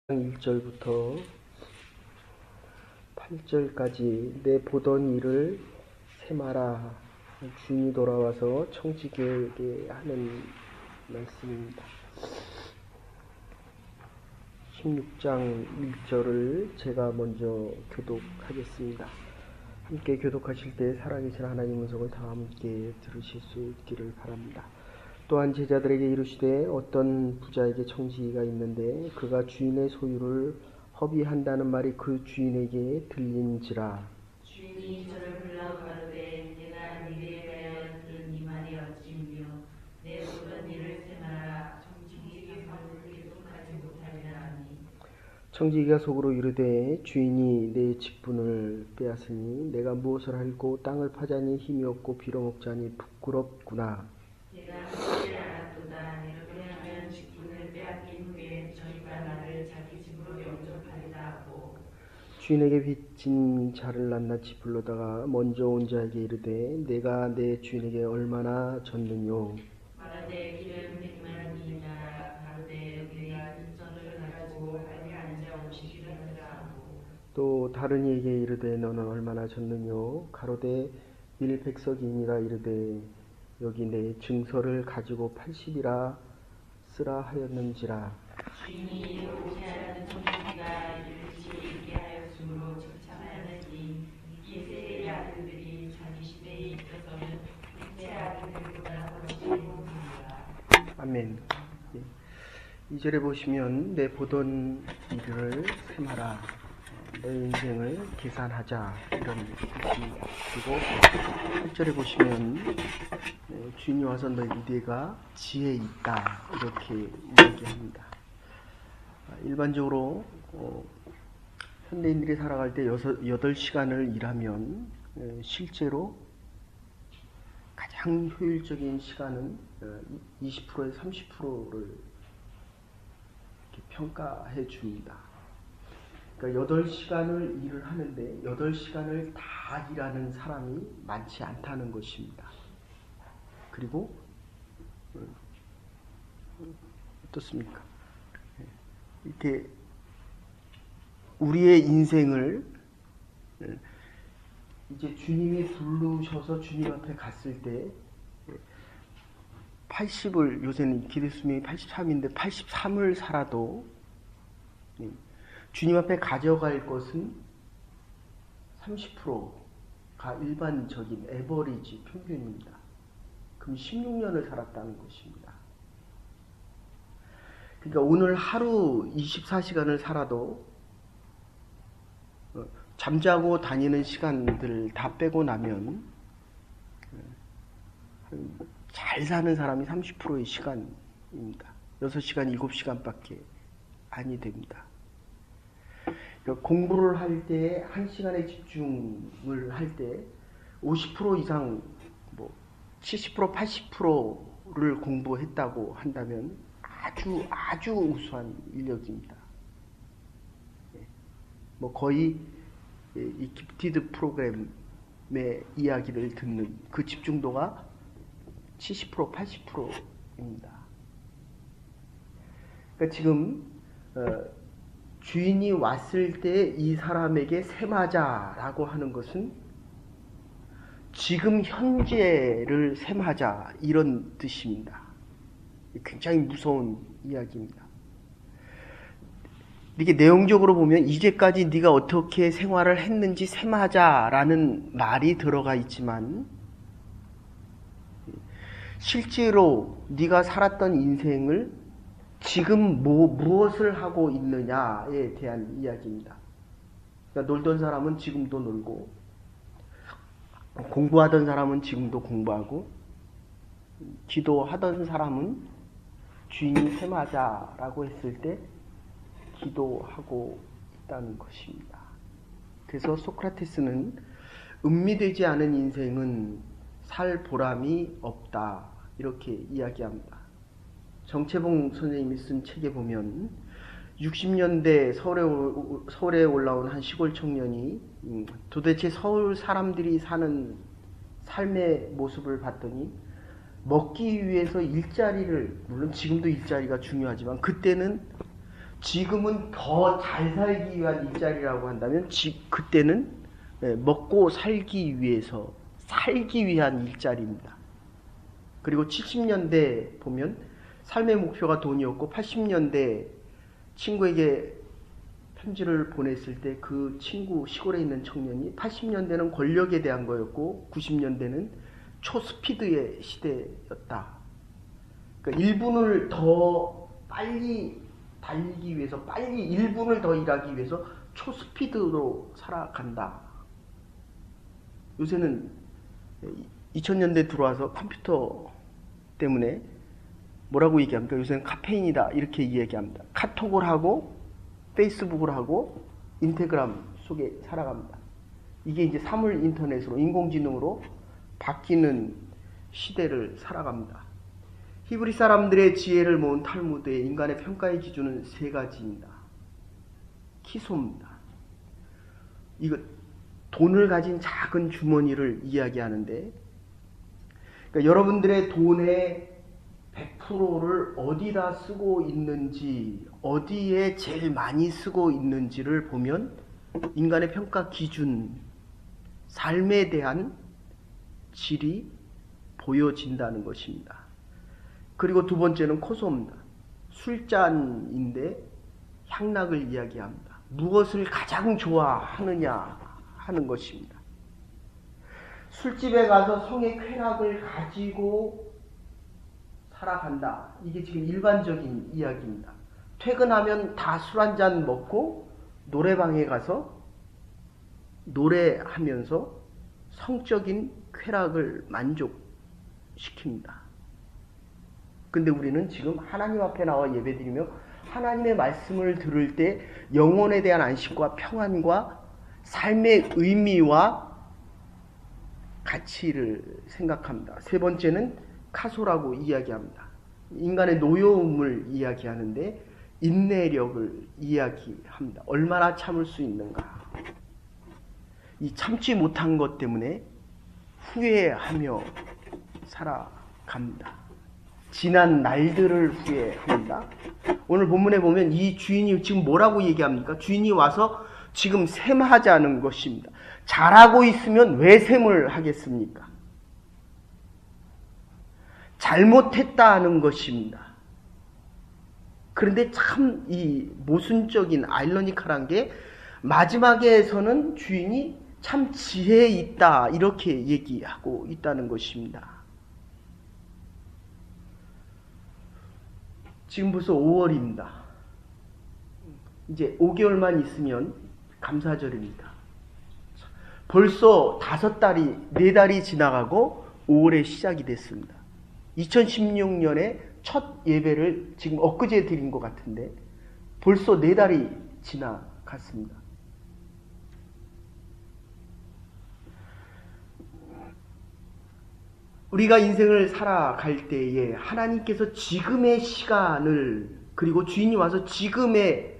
1절부터 8절까지 내 보던 일을 세마라. 주인이 돌아와서 청지기에게 하는 말씀입니다. 16장 1절을 제가 먼저 교독하겠습니다. 함께 교독하실 때 살아계신 하나님 음성을 다 함께 들으실 수 있기를 바랍니다. 또한 제자들에게 이르시되 어떤 부자에게 청지기가 있는데 그가 주인의 소유를 허비한다는 말이 그 주인에게 들린지라. 주인이 저를 불러 가로되 내가 네게 대하여 들은 이 말이 어찌며 내 보던 일을 세마라. 청지기가 속을 계속하지 못하리라 하니. 청지기가 속으로 이르되 주인이 내 직분을 빼앗으니 내가 무엇을 할고 땅을 파자니 힘이 없고 빌어먹자니 부끄럽구나. 내가 하지 않았도다. 이렇게 하면 직분을 빼앗긴 후에 저희가 나를 자기 집으로 영접하리라 하고. 주인에게 빚진 자를 낱낱이 불러다가 먼저 온 자에게 이르되 내가 내 주인에게 얼마나 졌느뇨. 말하되 기름 100만이니라. 가로되 내가 인전을 가지고 빨리 앉아 오시기를 하라 하고. 또 다른 이에게 이르되 너는 얼마나 졌느뇨. 가로되 100석이니라. 이르되 여기 내 증서를 가지고 80이라 쓰라 하였는지라. 주인이 이렇게 하라는 청지기가 일찍 있게 하였으므로 처참하였으니 이 세의 아들들이 자기 시대에 있어서는 셋째 아들들보다 훨씬 행복합니다. 아멘. 2절에 보시면 내 보던 일을 세마라. 내 인생을 계산하자, 이런 뜻입니다. 그리고 8절에 보시면 주인이 와서 너희가 지혜 있다, 이렇게 이야기합니다. 일반적으로 현대인들이 살아갈 때 8시간을 일하면 실제로 가장 효율적인 시간은 20%에서 30%를 평가해 줍니다. 그러니까 8시간을 일을 하는데 8시간을 다 일하는 사람이 많지 않다는 것입니다. 그리고 어떻습니까? 이렇게 우리의 인생을 이제 주님이 부르셔서 주님 앞에 갔을 때 80을, 요새는 기대수명이 83인데 83을 살아도 주님 앞에 가져갈 것은 30%가 일반적인 에버리지 평균입니다. 그럼 16년을 살았다는 것입니다. 그러니까 오늘 하루 24시간을 살아도 잠자고 다니는 시간들 다 빼고 나면 잘 사는 사람이 30%의 시간입니다. 6시간, 7시간밖에 아니 됩니다. 그러니까 공부를 할 때 1시간에 집중을 할 때 50% 이상, 70%, 80%를 공부했다고 한다면 아주 우수한 인력입니다. 거의 이 기프티드 프로그램의 이야기를 듣는 그 집중도가 70%, 80%입니다. 그러니까 지금 주인이 왔을 때 이 사람에게 셈하자라고 하는 것은 지금 현재를 셈하자, 이런 뜻입니다. 굉장히 무서운 이야기입니다. 이렇게 내용적으로 보면 이제까지 네가 어떻게 생활을 했는지 셈하자라는 말이 들어가 있지만 실제로 네가 살았던 인생을 지금 무엇을 하고 있느냐에 대한 이야기입니다. 그러니까 놀던 사람은 지금도 놀고, 공부하던 사람은 지금도 공부하고, 기도하던 사람은 주인이 셈하자라고 했을 때 기도하고 있다는 것입니다. 그래서 소크라테스는 음미되지 않은 인생은 살 보람이 없다, 이렇게 이야기합니다. 정채봉 선생님이 쓴 책에 보면 60년대 서울에 올라온 한 시골 청년이 도대체 서울 사람들이 사는 삶의 모습을 봤더니 먹기 위해서 일자리를, 물론 지금도 일자리가 중요하지만 그때는 지금은 더 잘 살기 위한 일자리라고 한다면 그때는 먹고 살기 위해서 살기 위한 일자리입니다. 그리고 70년대 보면 삶의 목표가 돈이었고 80년대 친구에게 편지를 보냈을 때 그 친구 시골에 있는 청년이 80년대는 권력에 대한 거였고 90년대는 초스피드의 시대였다. 그러니까 1분을 더 빨리 달리기 위해서 빨리 1분을 더 일하기 위해서 초스피드로 살아간다. 요새는 2000년대 들어와서 컴퓨터 때문에 뭐라고 얘기합니까? 요새는 카페인이다 이렇게 이야기합니다. 카톡을 하고 페이스북을 하고 인스타그램 속에 살아갑니다. 이게 이제 사물 인터넷으로 인공지능으로 바뀌는 시대를 살아갑니다. 히브리 사람들의 지혜를 모은 탈무드의 인간의 평가의 기준은 세 가지입니다. 키소입니다. 이거 돈을 가진 작은 주머니를 이야기하는데, 그러니까 여러분들의 돈의 100%를 어디다 쓰고 있는지, 어디에 제일 많이 쓰고 있는지를 보면 인간의 평가 기준, 삶에 대한 질이 보여진다는 것입니다. 그리고 두 번째는 코소입니다. 술잔인데 향락을 이야기합니다. 무엇을 가장 좋아하느냐 하는 것입니다. 술집에 가서 성의 쾌락을 가지고 살아간다. 이게 지금 일반적인 이야기입니다. 퇴근하면 다 술 한잔 먹고 노래방에 가서 노래하면서 성적인 쾌락을 만족시킵니다. 근데 우리는 지금 하나님 앞에 나와 예배드리며 하나님의 말씀을 들을 때 영혼에 대한 안식과 평안과 삶의 의미와 가치를 생각합니다. 세 번째는 카소라고 이야기합니다. 인간의 노여움을 이야기하는데 인내력을 이야기합니다. 얼마나 참을 수 있는가. 이 참지 못한 것 때문에 후회하며 살아갑니다. 지난 날들을 후회합니다. 오늘 본문에 보면 이 주인이 지금 뭐라고 얘기합니까? 주인이 와서 지금 셈하자는 것입니다. 잘하고 있으면 왜 셈을 하겠습니까? 잘못했다는 것입니다. 그런데 참 이 모순적인 아이러니컬한 게 마지막에서는 주인이 참 지혜 있다 이렇게 얘기하고 있다는 것입니다. 지금 벌써 5월입니다. 이제 5개월만 있으면 감사절입니다. 벌써 5달이, 4달이 지나가고 5월의 시작이 됐습니다. 2016년에 첫 예배를 지금 엊그제 드린 것 같은데 벌써 4달이 지나갔습니다. 우리가 인생을 살아갈 때에 하나님께서 지금의 시간을, 그리고 주인이 와서 지금의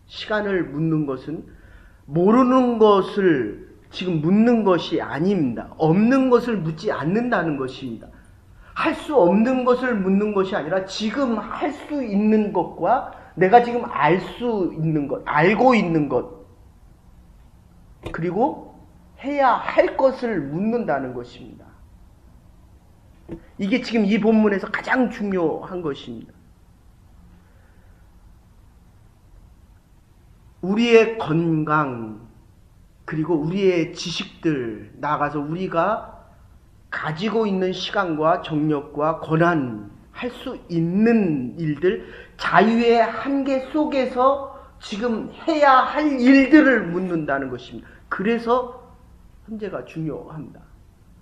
시간을 묻는 것은 모르는 것을 지금 묻는 것이 아닙니다. 없는 것을 묻지 않는다는 것입니다. 할 수 없는 것을 묻는 것이 아니라 지금 할 수 있는 것과 내가 지금 알 수 있는 것, 알고 있는 것, 그리고 해야 할 것을 묻는다는 것입니다. 이게 지금 이 본문에서 가장 중요한 것입니다. 우리의 건강, 그리고 우리의 지식들, 나아가서 우리가 가지고 있는 시간과 정력과 권한, 할 수 있는 일들, 자유의 한계 속에서 지금 해야 할 일들을 묻는다는 것입니다. 그래서 현재가 중요합니다.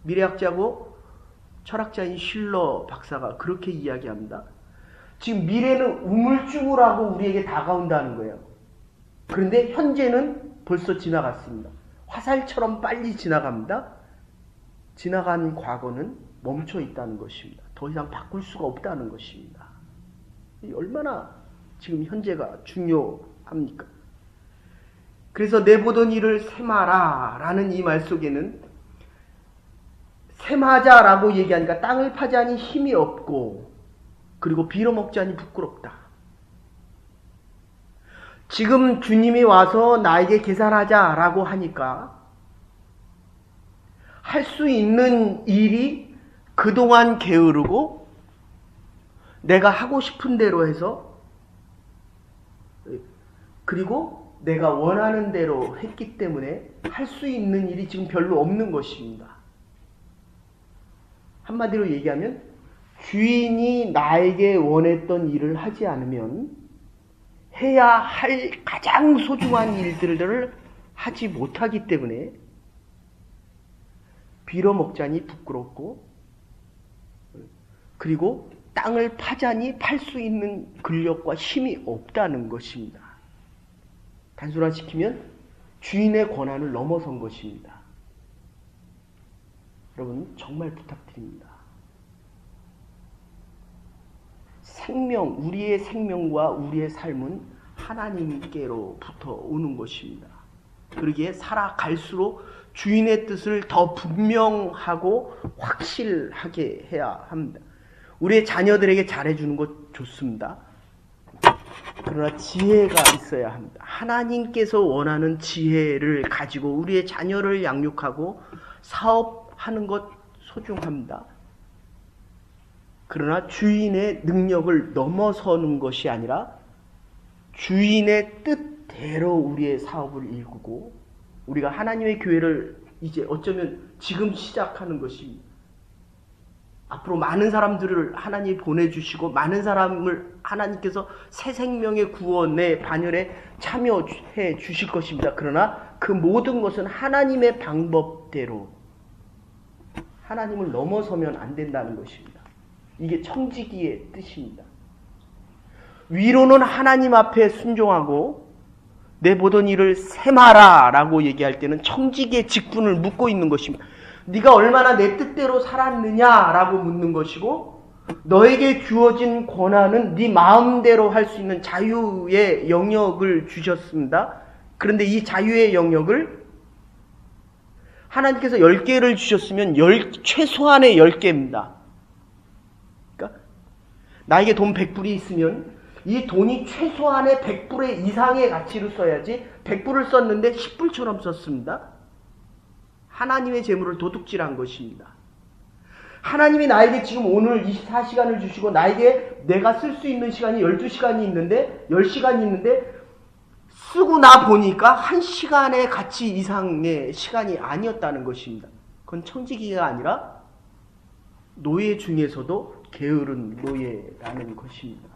미래학자고 철학자인 실러 박사가 그렇게 이야기합니다. 지금 미래는 우물쭈물하고 우리에게 다가온다는 거예요. 그런데 현재는 벌써 지나갔습니다. 화살처럼 빨리 지나갑니다. 지나간 과거는 멈춰 있다는 것입니다. 더 이상 바꿀 수가 없다는 것입니다. 얼마나 지금 현재가 중요합니까? 그래서 내보던 일을 셈하라 라는 이 말 속에는 셈하자라고 얘기하니까 땅을 파자니 힘이 없고, 그리고 빌어먹자니 부끄럽다. 지금 주님이 와서 나에게 계산하자라고 하니까 할 수 있는 일이 그동안 게으르고 내가 하고 싶은 대로 해서 그리고 내가 원하는 대로 했기 때문에 할 수 있는 일이 지금 별로 없는 것입니다. 한마디로 얘기하면 주인이 나에게 원했던 일을 하지 않으면 해야 할 가장 소중한 일들을 하지 못하기 때문에 빌어먹자니 부끄럽고 그리고 땅을 파자니 팔 수 있는 근력과 힘이 없다는 것입니다. 단순화시키면 주인의 권한을 넘어선 것입니다. 여러분 정말 부탁드립니다. 우리의 생명과 우리의 삶은 하나님께로부터 오는 것입니다. 그러기에 살아갈수록 주인의 뜻을 더 분명하고 확실하게 해야 합니다. 우리의 자녀들에게 잘해주는 것 좋습니다. 그러나 지혜가 있어야 합니다. 하나님께서 원하는 지혜를 가지고 우리의 자녀를 양육하고 사업하는 것 소중합니다. 그러나 주인의 능력을 넘어서는 것이 아니라 주인의 뜻대로 우리의 사업을 일구고 우리가 하나님의 교회를 이제 어쩌면 지금 시작하는 것입니다. 앞으로 많은 사람들을 하나님이 보내주시고 많은 사람을 하나님께서 새 생명의 구원의 반열에 참여해 주실 것입니다. 그러나 그 모든 것은 하나님의 방법대로 하나님을 넘어서면 안 된다는 것입니다. 이게 청지기의 뜻입니다. 위로는 하나님 앞에 순종하고 내 보던 일을 셈하라 라고 얘기할 때는 청지기의 직분을 묻고 있는 것입니다. 네가 얼마나 내 뜻대로 살았느냐라고 묻는 것이고 너에게 주어진 권한은 네 마음대로 할 수 있는 자유의 영역을 주셨습니다. 그런데 이 자유의 영역을 하나님께서 10개를 주셨으면 최소한의 10개입니다. 그러니까 나에게 돈 100불이 있으면 이 돈이 최소한의 100불의 이상의 가치로 써야지 100불을 썼는데 10불처럼 썼습니다. 하나님의 재물을 도둑질한 것입니다. 하나님이 나에게 지금 오늘 24시간을 주시고 나에게 내가 쓸 수 있는 시간이 12시간이 있는데 10시간이 있는데 쓰고 나 보니까 1시간의 가치 이상의 시간이 아니었다는 것입니다. 그건 청지기가 아니라 노예 중에서도 게으른 노예라는 것입니다.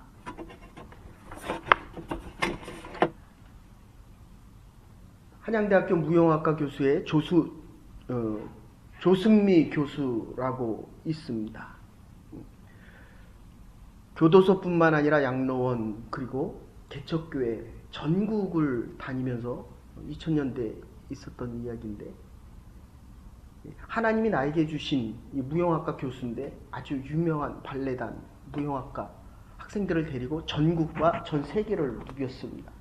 한양대학교 무용학과 교수의 조승미 교수라고 있습니다. 교도소뿐만 아니라 양로원 그리고 개척교회 전국을 다니면서 2000년대에 있었던 이야기인데 하나님이 나에게 주신 이 무용학과 교수인데 아주 유명한 발레단 무용학과 학생들을 데리고 전국과 전 세계를 누볐습니다.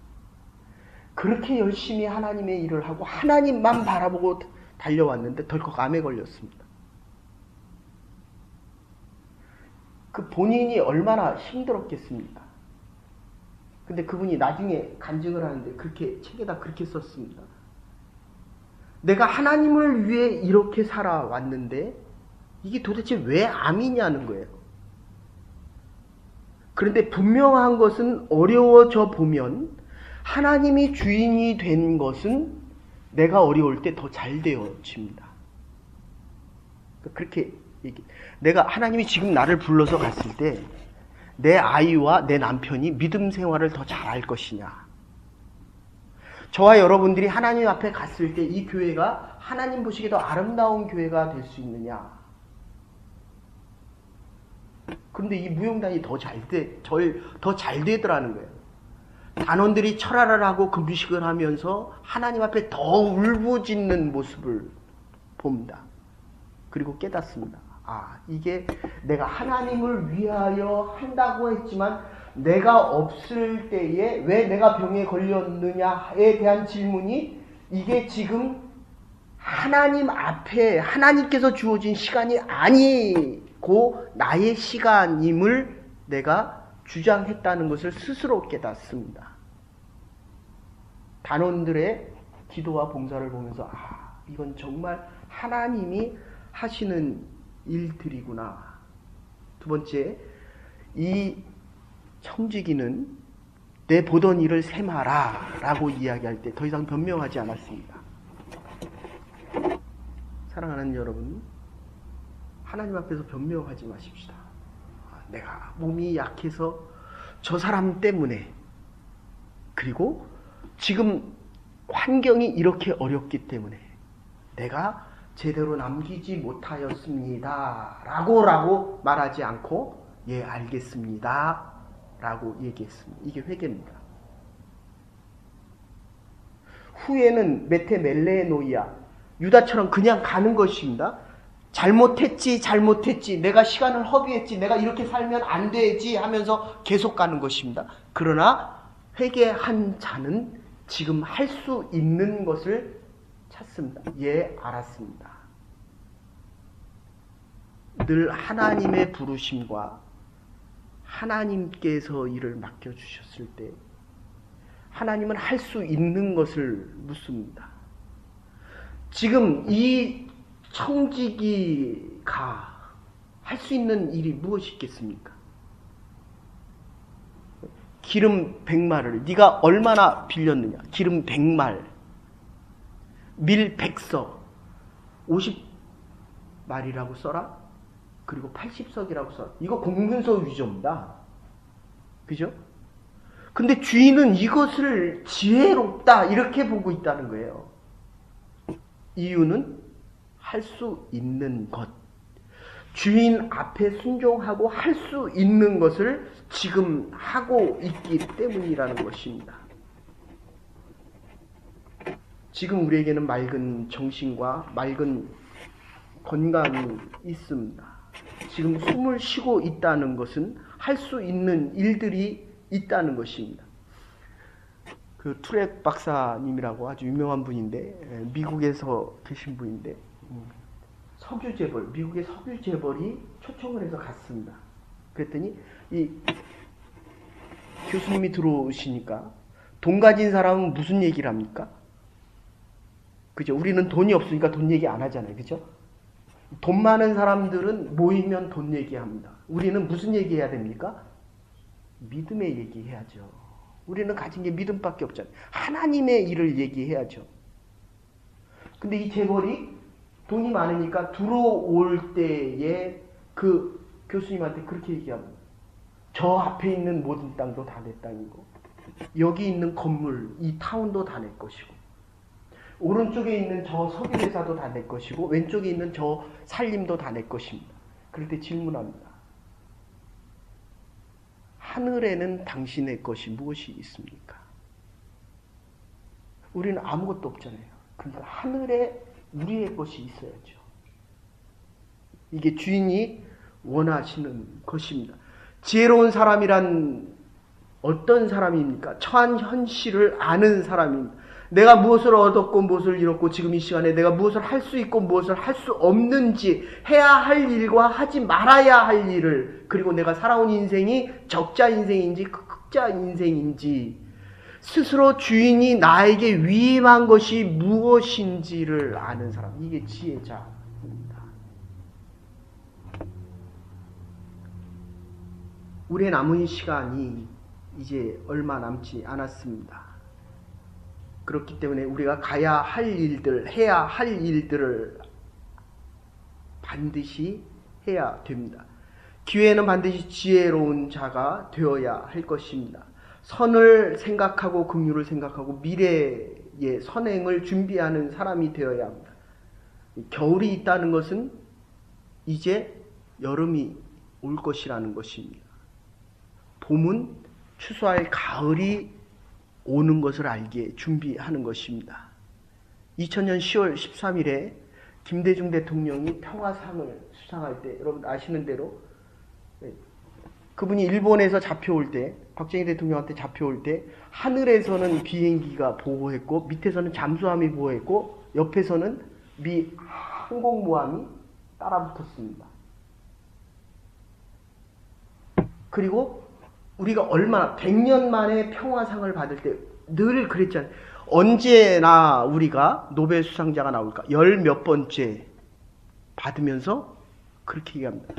그렇게 열심히 하나님의 일을 하고 하나님만 바라보고 달려왔는데 덜컥 암에 걸렸습니다. 그 본인이 얼마나 힘들었겠습니까? 근데 그분이 나중에 간증을 하는데 그렇게 책에다 그렇게 썼습니다. 내가 하나님을 위해 이렇게 살아왔는데 이게 도대체 왜 암이냐는 거예요. 그런데 분명한 것은 어려워져 보면 하나님이 주인이 된 것은 내가 어려울 때 더 잘 되어집니다. 그렇게 내가 하나님이 지금 나를 불러서 갔을 때 내 아이와 내 남편이 믿음 생활을 더 잘할 것이냐. 저와 여러분들이 하나님 앞에 갔을 때 이 교회가 하나님 보시기에 더 아름다운 교회가 될 수 있느냐. 그런데 이 무용단이 더 잘 되더라는 거예요. 단원들이 철야를 하고 금식을 하면서 하나님 앞에 더 울부짖는 모습을 봅니다. 그리고 깨닫습니다. 이게 내가 하나님을 위하여 한다고 했지만 내가 없을 때에 왜 내가 병에 걸렸느냐에 대한 질문이 이게 지금 하나님 앞에 하나님께서 주어진 시간이 아니고 나의 시간임을 내가 주장했다는 것을 스스로 깨닫습니다. 단원들의 기도와 봉사를 보면서 이건 정말 하나님이 하시는 일들이구나. 두 번째, 이 청지기는 내 보던 일을 셈하라 라고 이야기할 때 더 이상 변명하지 않았습니다. 사랑하는 여러분, 하나님 앞에서 변명하지 마십시다. 내가 몸이 약해서 저 사람 때문에, 그리고 지금 환경이 이렇게 어렵기 때문에 내가 제대로 남기지 못하였습니다 라고 말하지 않고 예 알겠습니다 라고 얘기했습니다. 이게 회개입니다. 후에는 메테멜레노이아, 유다처럼 그냥 가는 것입니다. 잘못했지 내가 시간을 허비했지, 내가 이렇게 살면 안 되지 하면서 계속 가는 것입니다. 그러나 회개한 자는 지금 할 수 있는 것을 찾습니다. 예, 알았습니다. 늘 하나님의 부르심과 하나님께서 일을 맡겨주셨을 때 하나님은 할 수 있는 것을 묻습니다. 지금 이 청지기가 할 수 있는 일이 무엇이 있겠습니까? 기름 100말을 네가 얼마나 빌렸느냐? 기름 100말, 밀 100석, 50말이라고 써라? 그리고 80석이라고 써라. 이거 공문서 위조입니다. 그죠? 근데 주인은 이것을 지혜롭다 이렇게 보고 있다는 거예요. 이유는 할 수 있는 것, 주인 앞에 순종하고 할 수 있는 것을 지금 하고 있기 때문이라는 것입니다. 지금 우리에게는 맑은 정신과 맑은 건강이 있습니다. 지금 숨을 쉬고 있다는 것은 할 수 있는 일들이 있다는 것입니다. 그 투렉 박사님이라고 아주 유명한 분인데, 미국에서 계신 분인데, 석유재벌, 미국의 석유재벌이 초청을 해서 갔습니다. 그랬더니 이 교수님이 들어오시니까 돈 가진 사람은 무슨 얘기를 합니까? 그죠? 우리는 돈이 없으니까 돈 얘기 안 하잖아요. 그죠? 돈 많은 사람들은 모이면 돈 얘기합니다. 우리는 무슨 얘기해야 됩니까? 믿음의 얘기해야죠. 우리는 가진 게 믿음밖에 없잖아요. 하나님의 일을 얘기해야죠. 근데 이 재벌이 돈이 많으니까 들어올 때에 그 교수님한테 그렇게 얘기합니다. 저 앞에 있는 모든 땅도 다 내 땅이고, 여기 있는 건물, 이 타운도 다 내 것이고, 오른쪽에 있는 저 석유회사도 다 내 것이고, 왼쪽에 있는 저 살림도 다 내 것입니다. 그럴 때 질문합니다. 하늘에는 당신의 것이 무엇이 있습니까? 우리는 아무것도 없잖아요. 그러니까 하늘에 우리의 것이 있어야죠. 이게 주인이 원하시는 것입니다. 지혜로운 사람이란 어떤 사람입니까? 처한 현실을 아는 사람입니다. 내가 무엇을 얻었고 무엇을 잃었고, 지금 이 시간에 내가 무엇을 할 수 있고 무엇을 할 수 없는지, 해야 할 일과 하지 말아야 할 일을, 그리고 내가 살아온 인생이 적자 인생인지 극자 인생인지, 스스로 주인이 나에게 위임한 것이 무엇인지를 아는 사람, 이게 지혜자입니다. 우리의 남은 시간이 이제 얼마 남지 않았습니다. 그렇기 때문에 우리가 가야 할 일들, 해야 할 일들을 반드시 해야 됩니다. 기회에는 반드시 지혜로운 자가 되어야 할 것입니다. 선을 생각하고 긍휼을 생각하고 미래의 선행을 준비하는 사람이 되어야 합니다. 겨울이 있다는 것은 이제 여름이 올 것이라는 것입니다. 봄은 추수할 가을이 오는 것을 알기에 준비하는 것입니다. 2000년 10월 13일에 김대중 대통령이 평화상을 수상할 때, 여러분 아시는 대로 그분이 일본에서 잡혀올 때, 박정희 대통령한테 잡혀올 때 하늘에서는 비행기가 보호했고 밑에서는 잠수함이 보호했고 옆에서는 미 항공모함이 따라붙었습니다. 그리고 우리가 얼마나 100년 만에 평화상을 받을 때 늘 그랬잖아요. 언제나 우리가 노벨 수상자가 나올까? 10몇 번째 받으면서 그렇게 얘기합니다.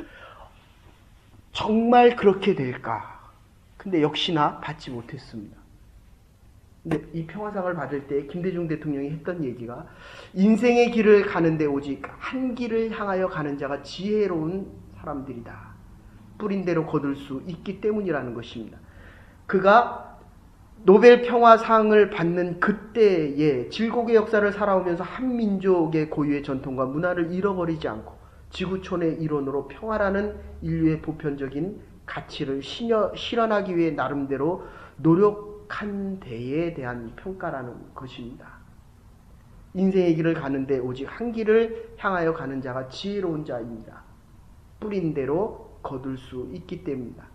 정말 그렇게 될까? 근데 역시나 받지 못했습니다. 근데 이 평화상을 받을 때 김대중 대통령이 했던 얘기가 인생의 길을 가는데 오직 한 길을 향하여 가는 자가 지혜로운 사람들이다. 뿌린 대로 거둘 수 있기 때문이라는 것입니다. 그가 노벨 평화상을 받는 그때의 질곡의 역사를 살아오면서 한 민족의 고유의 전통과 문화를 잃어버리지 않고 지구촌의 일원으로 평화라는 인류의 보편적인 가치를 실현하기 위해 나름대로 노력한 데에 대한 평가라는 것입니다. 인생의 길을 가는데 오직 한 길을 향하여 가는 자가 지혜로운 자입니다. 뿌린 대로 거둘 수 있기 때문입니다.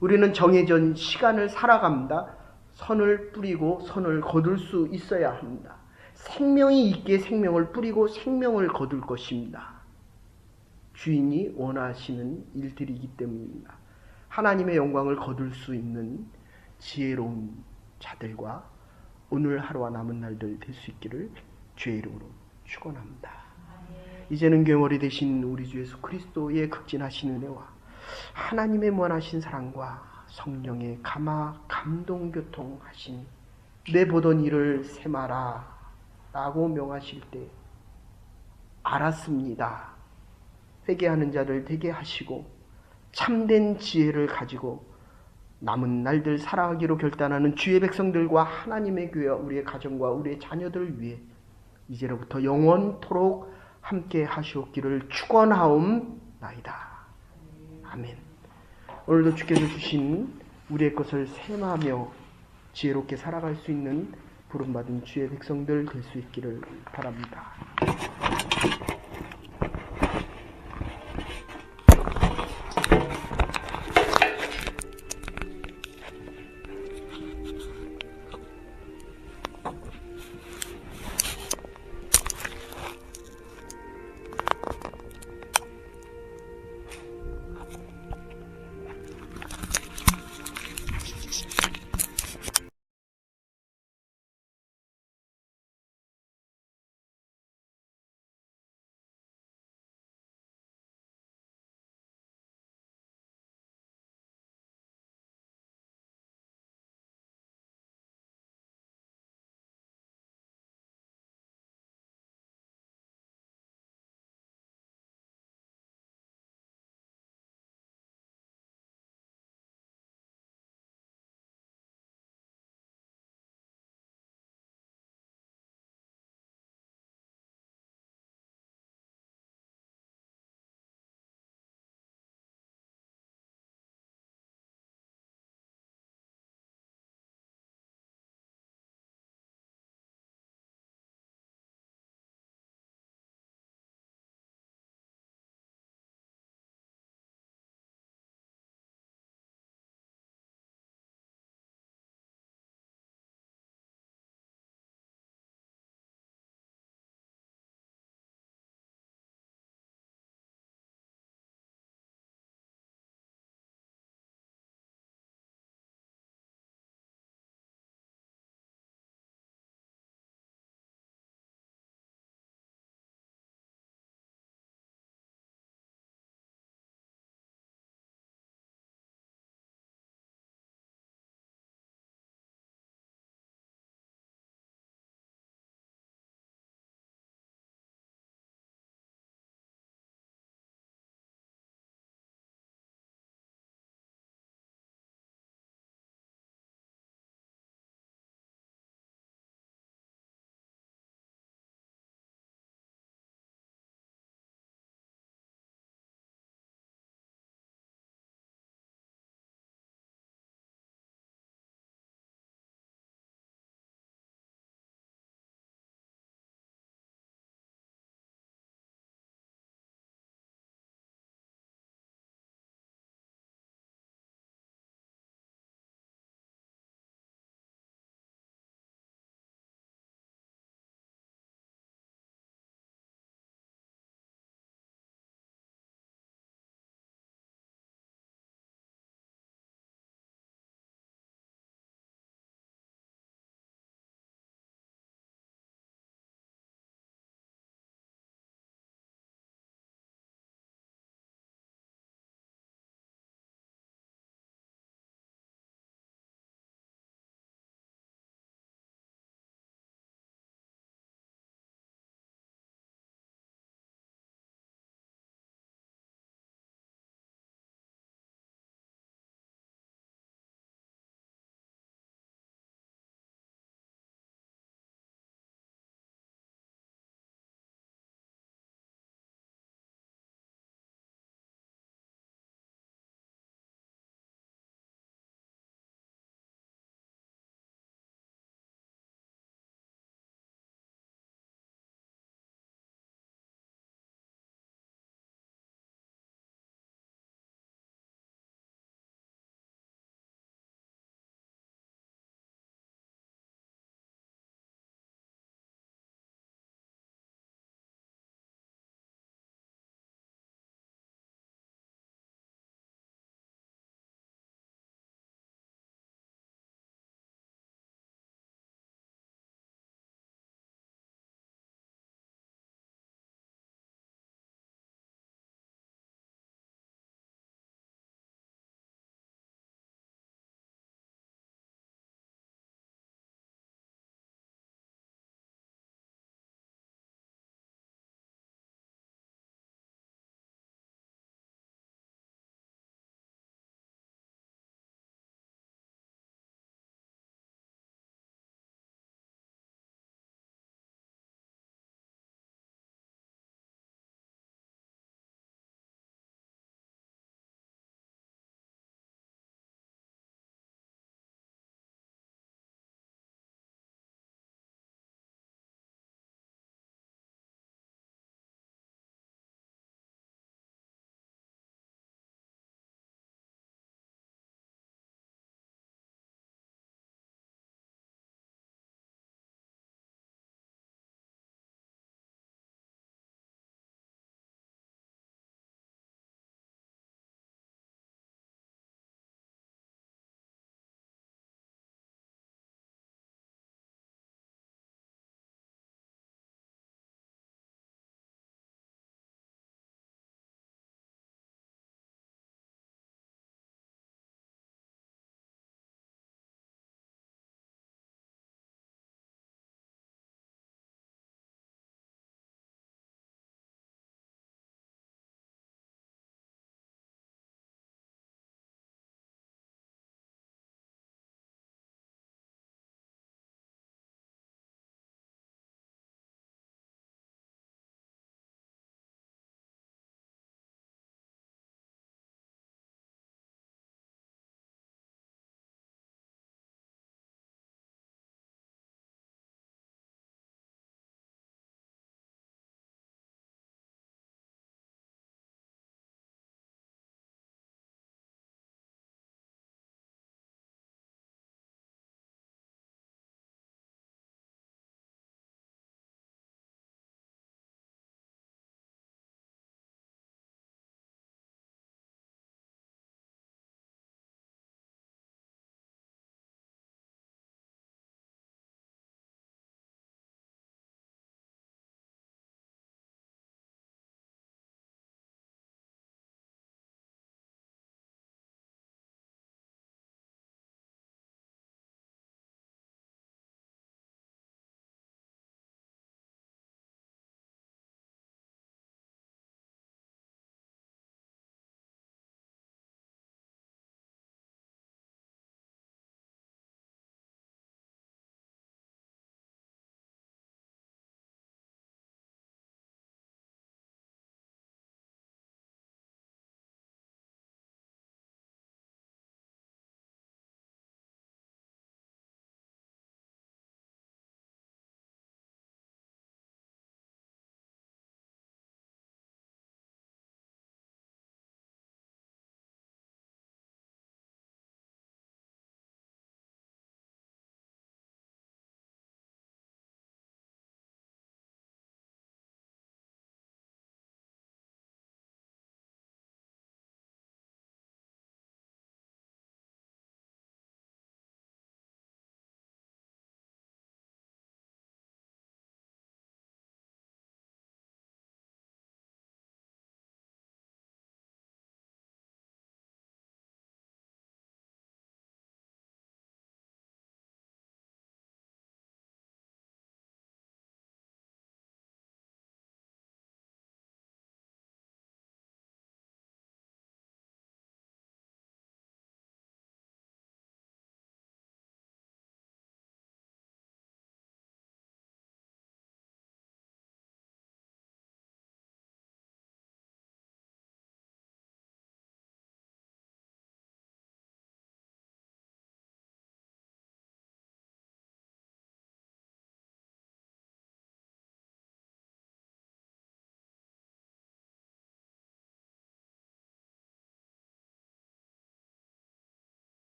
우리는 정해진 시간을 살아갑니다. 선을 뿌리고 선을 거둘 수 있어야 합니다. 생명이 있기에 생명을 뿌리고 생명을 거둘 것입니다. 주인이 원하시는 일들이기 때문입니다. 하나님의 영광을 거둘 수 있는 지혜로운 자들과 오늘 하루와 남은 날들 될 수 있기를 주의 이름으로 축원합니다. 이제는 괴물이 되신 우리 주 예수 그리스도의 극진하신 은혜와 하나님의 무한하신 사랑과 성령의 감동교통하신 내 보던 일을 세마라 라고 명하실 때 알았습니다. 회개하는 자를 되게 하시고 참된 지혜를 가지고 남은 날들 살아가기로 결단하는 주의 백성들과 하나님의 교회와 우리의 가정과 우리의 자녀들을 위해 이제로부터 영원토록 함께 하시옵기를 축원하옵나이다. 아멘. 오늘도 주께서 주신 우리의 것을 세마하며 지혜롭게 살아갈 수 있는 부름받은 주의 백성들 될 수 있기를 바랍니다.